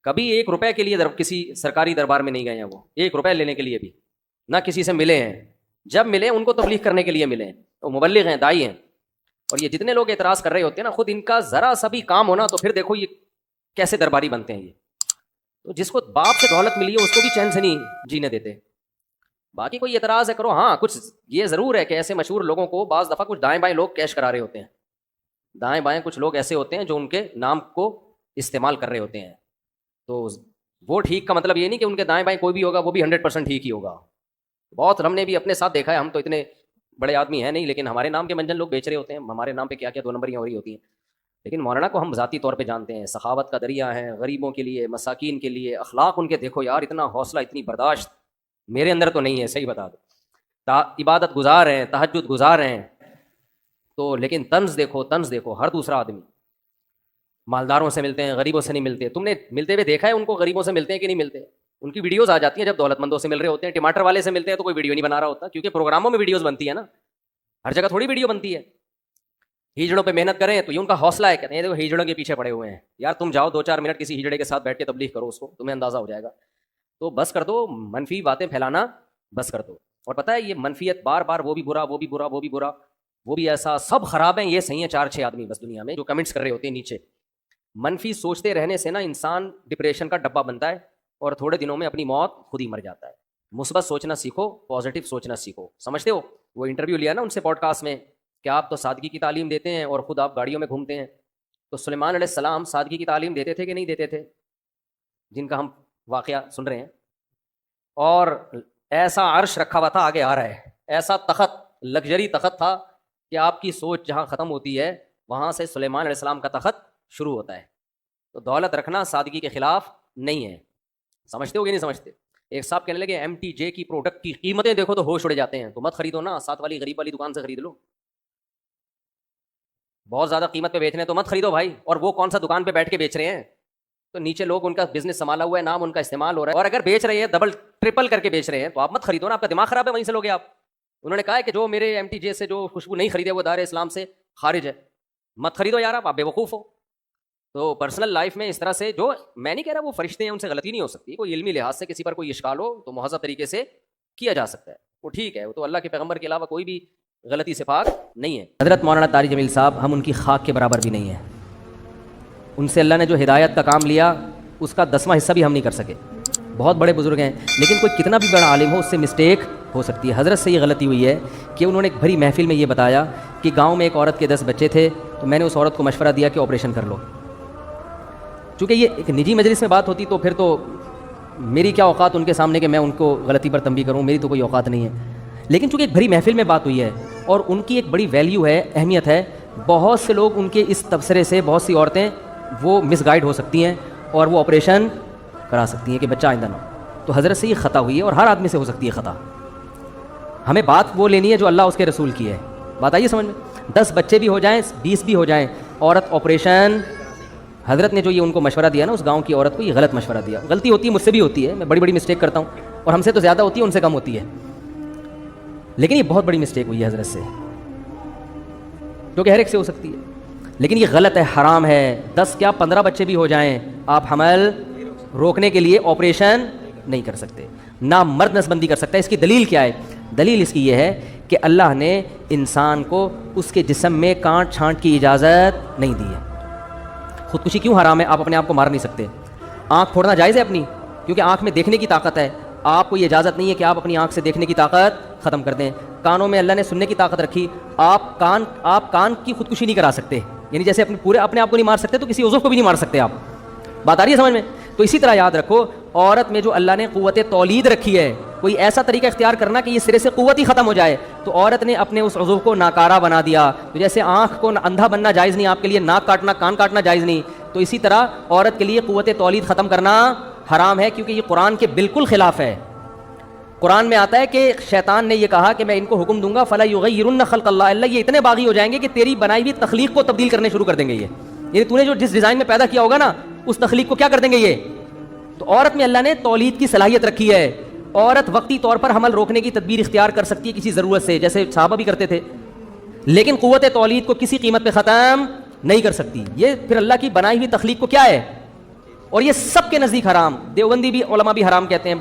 کبھی 1 روپے کے لیے کسی سرکاری دربار میں نہیں گئے ہیں وہ، 1 روپے لینے کے لیے بھی نہ کسی سے ملے ہیں. جب ملے ان کو تبلیغ کرنے کے لیے ملے ہیں، وہ مبلغ ہیں، داعی ہیں. اور یہ جتنے لوگ اعتراض کر رہے ہوتے ہیں نا، خود ان کا ذرا سا بھی کام ہونا تو پھر دیکھو یہ کیسے درباری بنتے ہیں. یہ تو جس کو باپ سے دولت ملی ہے اس کو بھی چین سے نہیں جینے دیتے. باقی کوئی اعتراض ہے کرو. ہاں کچھ یہ ضرور ہے کہ ایسے مشہور لوگوں کو بعض دفعہ کچھ دائیں بائیں لوگ کیش کرا رہے ہوتے ہیں. دائیں بائیں کچھ لوگ ایسے ہوتے ہیں جو ان کے نام کو استعمال کر رہے ہوتے ہیں. تو وہ ٹھیک کا مطلب یہ نہیں کہ ان کے دائیں بائیں کوئی بھی ہوگا وہ بھی 100% ٹھیک ہی ہوگا. بہت ہم نے بھی اپنے ساتھ دیکھا ہے. ہم تو اتنے بڑے آدمی ہیں نہیں، لیکن ہمارے نام کے منجن لوگ بیچ رہے ہوتے ہیں. ہمارے نام پہ کیا کیا 2 نمبریاں ہو رہی ہوتی ہیں. لیکن مولانا کو ہم ذاتی طور پہ جانتے ہیں، سخاوت کا دریا ہے، غریبوں کے لیے، مساکین کے لیے. اخلاق ان کے دیکھو یار، اتنا حوصلہ، اتنی برداشت میرے اندر تو نہیں ہے، صحیح بتا دو. عبادت گزار ہیں، تہجد گزار ہیں تو، لیکن طنز دیکھو، طنز دیکھو. ہر دوسرا آدمی مالداروں سے ملتے ہیں، غریبوں سے نہیں ملتے. تم نے ملتے ہوئے دیکھا ہے ان کو؟ غریبوں سے ملتے ہیں کہ نہیں ملتے؟ ان کی ویڈیوز آ جاتی ہیں جب دولت مندوں سے مل رہے ہوتے ہیں. ٹماٹر والے سے ملتے ہیں تو کوئی ویڈیو نہیں بنا رہا ہوتا، کیونکہ پروگراموں میں ویڈیوز بنتی ہے نا، ہر جگہ تھوڑی ویڈیو بنتی ہے. ہجڑوں پہ محنت کریں تو یہ ان کا حوصلہ ہے، کہتے ہیں دیکھو ہجڑوں کے پیچھے پڑے ہوئے ہیں. یار تم جاؤ 2-4 منٹ کسی ہجڑے کے ساتھ بیٹھ کے تبلیغ کرو، اس کو تمہیں اندازہ ہو جائے گا. تو بس کر دو منفی باتیں پھیلانا، بس کر دو. اور پتہ ہے یہ منفیت بار بار، وہ بھی برا، وہ بھی برا، وہ بھی برا، وہ بھی ایسا، سب خراب ہیں، یہ صحیح ہیں 4-6 آدمی بس دنیا میں جو کمنٹس کر رہے ہوتے ہیں نیچے. منفی سوچتے رہنے سے نا انسان ڈپریشن کا ڈبہ بنتا ہے اور تھوڑے دنوں میں اپنی موت خود ہی مر جاتا ہے. مثبت سوچنا سیکھو، پازیٹیو سوچنا سیکھو. سمجھتے ہو وہ انٹرویو لیا نا ان سے پوڈ کاسٹ میں کہ آپ تو سادگی کی تعلیم دیتے ہیں اور خود آپ گاڑیوں میں گھومتے ہیں. تو سلیمان علیہ السلام سادگی کی تعلیم دیتے تھے کہ نہیں دیتے تھے، جن کا ہم واقعہ سن رہے ہیں؟ اور ایسا عرش رکھا ہوا تھا، آگے آ رہا ہے، ایسا تخت، لگژری تخت تھا کہ آپ کی سوچ جہاں ختم ہوتی ہے وہاں سے سلیمان علیہ السلام کا تخت شروع ہوتا ہے. تو دولت رکھنا سادگی کے خلاف نہیں ہے. سمجھتے ہو کہ نہیں سمجھتے؟ ایک صاحب کہنے لگے MTJ کی پروڈکٹ کی قیمتیں دیکھو تو ہوش اڑ جاتے ہیں. تو مت خریدو نا، ساتھ والی غریب والی دکان سے خرید لو. بہت زیادہ قیمت پہ بیچ رہے ہیں تو مت خریدو بھائی. اور وہ کون سا دکان پہ بیٹھ کے بیچ رہے ہیں؟ تو نیچے لوگ ان کا بزنس سنبھالا ہوا ہے، نام ان کا استعمال ہو رہا ہے، اور اگر بیچ رہے ہیں ڈبل ٹرپل کر کے بیچ رہے ہیں تو آپ مت خریدو نا. آپ کا دماغ خراب ہے، وہیں سے لوگے آپ. انہوں نے کہا ہے کہ جو میرے MTJ سے جو خوشبو نہیں خریدے وہ دار اسلام سے خارج ہے. مت خریدو یار، آپ بے وقوف ہو. تو پرسنل لائف میں اس طرح سے، جو میں نہیں کہہ رہا وہ فرشتے ہیں ان سے غلطی نہیں ہو سکتی، کوئی علمی لحاظ سے کسی پر کوئی اشکال ہو تو مہذب طریقے سے کیا جا سکتا ہے، وہ ٹھیک ہے. وہ تو اللہ کے پیغمبر کے علاوہ کوئی بھی غلطی سے پاک نہیں ہے. حضرت مولانا طاری جمیل صاحب، ہم ان کی خاک کے برابر بھی نہیں ہیں. ان سے اللہ نے جو ہدایت کا کام لیا اس کا 10واں حصہ بھی ہم نہیں کر سکے. بہت بڑے بزرگ ہیں، لیکن کوئی کتنا بھی بڑا عالم ہو اس سے مسٹیک ہو سکتی ہے. حضرت سے یہ غلطی ہوئی ہے کہ انہوں نے ایک بھری محفل میں یہ بتایا کہ گاؤں میں ایک عورت کے 10 بچے تھے، تو میں نے اس عورت کو مشورہ دیا کہ آپریشن کر لو. چونکہ یہ ایک نجی مجلس میں بات ہوتی تو پھر تو میری کیا اوقات ان کے سامنے کہ میں ان کو غلطی پر تنبیہ کروں، میری تو کوئی اوقات نہیں ہے. لیکن چونکہ ایک بھری محفل میں بات ہوئی ہے اور ان کی ایک بڑی ویلیو ہے، اہمیت ہے، بہت سے لوگ ان کے اس تبصرے سے، بہت سی عورتیں وہ مس گائیڈ ہو سکتی ہیں اور وہ آپریشن کرا سکتی ہیں کہ بچہ آئندہ نہ ہو. تو حضرت سے یہ خطا ہوئی ہے اور ہر آدمی سے ہو سکتی ہے خطا. ہمیں بات وہ لینی ہے جو اللہ اس کے رسول کی ہے. بات آئیے سمجھ میں. 10 بچے بھی ہو جائیں، 20 بھی ہو جائیں، عورت آپریشن، حضرت نے جو یہ ان کو مشورہ دیا نا اس گاؤں کی عورت کو، یہ غلط مشورہ دیا. غلطی ہوتی ہے، مجھ سے بھی ہوتی ہے، میں بڑی بڑی مسٹیک کرتا ہوں اور ہم سے تو زیادہ ہوتی ہے، ان سے کم ہوتی ہے، لیکن یہ بہت بڑی مسٹیک ہوئی ہے حضرت سے، کیونکہ ہر ایک سے ہو سکتی ہے. لیکن یہ غلط ہے، حرام ہے. 10 کیا 15 بچے بھی ہو جائیں، آپ حمل روکنے کے لیے آپریشن نہیں کر سکتے، نہ مرد نسبندی کر سکتا ہے. اس کی دلیل کیا ہے؟ دلیل اس کی یہ ہے کہ اللہ نے انسان کو اس کے جسم میں کانٹ چھانٹ کی اجازت نہیں دی ہے. خودکشی کیوں حرام ہے؟ آپ اپنے آپ کو مار نہیں سکتے. آنکھ پھوڑنا جائز ہے اپنی، کیونکہ آنکھ میں دیکھنے کی طاقت ہے. آپ کو یہ اجازت نہیں ہے کہ آپ اپنی آنکھ سے دیکھنے کی طاقت ختم کر دیں. کانوں میں اللہ نے سننے کی طاقت رکھی، آپ کان کی خودکشی نہیں کرا سکتے. یعنی جیسے اپنے آپ کو نہیں مار سکتے تو کسی عضو کو بھی نہیں مار سکتے آپ. بات آ رہی ہے سمجھ میں؟ تو اسی طرح یاد رکھو، عورت میں جو اللہ نے قوت تولید رکھی ہے، کوئی ایسا طریقہ اختیار کرنا کہ یہ سرے سے قوت ہی ختم ہو جائے، تو عورت نے اپنے اس عضو کو ناکارہ بنا دیا. تو جیسے آنکھ کو اندھا بننا جائز نہیں آپ کے لیے، ناک کاٹنا، کان کاٹنا جائز نہیں، تو اسی طرح عورت کے لیے قوت تولید ختم کرنا حرام ہے، کیونکہ یہ قرآن کے بالکل خلاف ہے. قرآن میں آتا ہے کہ شیطان نے یہ کہا کہ میں ان کو حکم دوں گا فَلَا يُغَيِّرُنَّ خَلْقَ اللَّهِ، اللہ یہ اتنے باغی ہو جائیں گے کہ تیری بنائی ہوئی تخلیق کو تبدیل کرنے شروع کر دیں گے. یعنی تو نے جو جس ڈیزائن میں پیدا کیا ہوگا نا اس تخلیق کو کیا کر دیں گے یہ. تو عورت میں اللہ نے تولید کی صلاحیت رکھی ہے. عورت وقتی طور پر حمل روکنے کی تدبیر اختیار کر سکتی ہے کسی ضرورت سے، جیسے صحابہ بھی کرتے تھے، لیکن قوت تولید کو کسی قیمت پہ ختم نہیں کر سکتی. یہ پھر اللہ کی بنائی ہوئی تخلیق کو کیا ہے؟ اور یہ سب کے نزدیک حرام، دیوبندی بھی علماء بھی حرام کہتے ہیں،